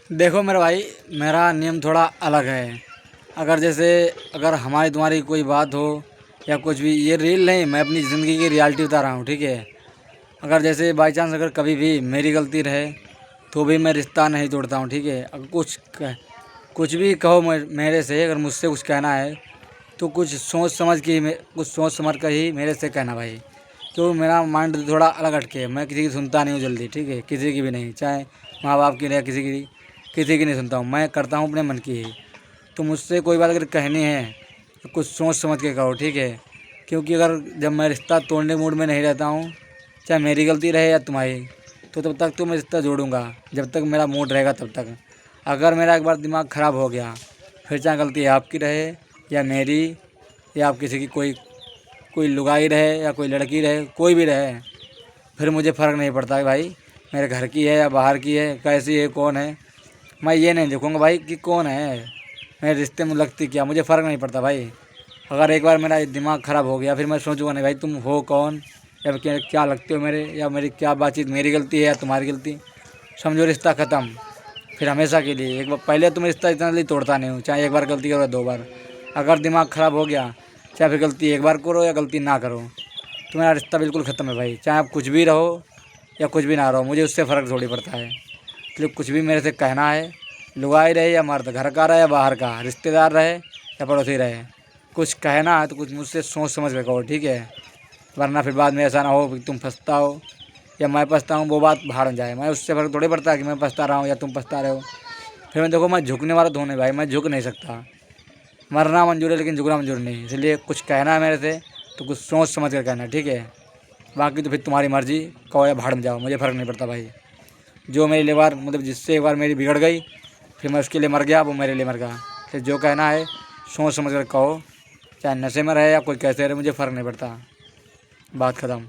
देखो मेरे भाई, मेरा नियम थोड़ा अलग है। अगर हमारी तुम्हारी कोई बात हो या कुछ भी, ये रील नहीं, मैं अपनी ज़िंदगी की रियलिटी बता रहा हूँ, ठीक है। अगर जैसे बाई चांस अगर कभी भी मेरी गलती रहे तो भी मैं रिश्ता नहीं तोड़ता हूँ, ठीक है। अगर कुछ भी कहो मेरे से, अगर मुझसे कुछ कहना है तो कुछ सोच समझ कर ही मेरे से कहना भाई। क्यों, मेरा माइंड थोड़ा अलग हटके है, मैं किसी की सुनता नहीं हूँ जल्दी, ठीक है। किसी की भी नहीं, चाहे माँ बाप की रहे, किसी की नहीं सुनता हूँ, मैं करता हूँ अपने मन की ही। तो मुझसे कोई बात अगर कहनी है तो कुछ सोच समझ के कहो, ठीक है। क्योंकि अगर जब मैं रिश्ता तोड़ने मूड में नहीं रहता हूँ, चाहे मेरी गलती रहे या तुम्हारी, तो तब तक तो मैं रिश्ता जोड़ूंगा जब तक मेरा मूड रहेगा तब तक। अगर मेरा एक बार दिमाग ख़राब हो गया, फिर चाहे गलती आपकी रहे या मेरी, या आप किसी की कोई कोई लुगाई रहे या कोई लड़की रहे, कोई भी रहे, फिर मुझे फ़र्क नहीं पड़ता है भाई, मेरे घर की है या बाहर की है, कैसी है, कौन है। मैं ये नहीं देखूँगा भाई कि कौन है, मेरे रिश्ते में लगती क्या, मुझे फ़र्क नहीं पड़ता भाई। अगर एक बार मेरा दिमाग ख़राब हो गया, फिर मैं सोचूंगा नहीं भाई तुम हो कौन, या क्या क्या लगते हो मेरे, या मेरी क्या बातचीत मेरी गलती है या तुम्हारी गलती। समझो रिश्ता ख़त्म फिर हमेशा के लिए। एक बार पहले तुम रिश्ता इतना जल्दी तोड़ता नहीं हूँ, चाहे एक बार गलती करो या दो बार। अगर दिमाग ख़राब हो गया, चाहे फिर गलती एक बार करो या गलती ना करो, तो मेरा रिश्ता बिल्कुल ख़त्म है भाई। चाहे आप कुछ भी रहो या कुछ भी ना रहो, मुझे उससे फ़र्क थोड़ी पड़ता है। इसलिए कुछ भी मेरे से कहना है, लुगाई रहे या मर्द, घर का रहे या बाहर का, रिश्तेदार रहे या पड़ोसी रहे, कुछ कहना है तो कुछ मुझसे सोच समझ के कहो, ठीक है। वरना फिर बाद में ऐसा ना हो कि तुम पछताओ या मैं पछताऊँ, वो बात बाहर न जाए। मैं उससे फ़र्क थोड़ी पड़ता है कि मैं पछता रहा हूँ या तुम पछता रहे हो। फिर मैं देखो, मैं झुकने वाला तो हूँ नहीं भाई, मैं झुक नहीं सकता। मरना मंजूर है लेकिन झुकना मंजूर नहीं। इसलिए कुछ कहना है मेरे से तो कुछ सोच समझ कर कहना, ठीक है। बाकी तो फिर तुम्हारी मर्ज़ी, कहो या भाड़ में जाओ, मुझे फ़र्क नहीं पड़ता भाई। जो मेरी एक बार मतलब जिससे एक बार मेरी बिगड़ गई, फिर मैं उसके लिए मर गया, वो मेरे लिए मर गया। फिर जो कहना है सोच समझ कर कहो, चाहे नशे में रहे या कोई कैसे रहे, मुझे फ़र्क नहीं पड़ता। बात ख़त्म।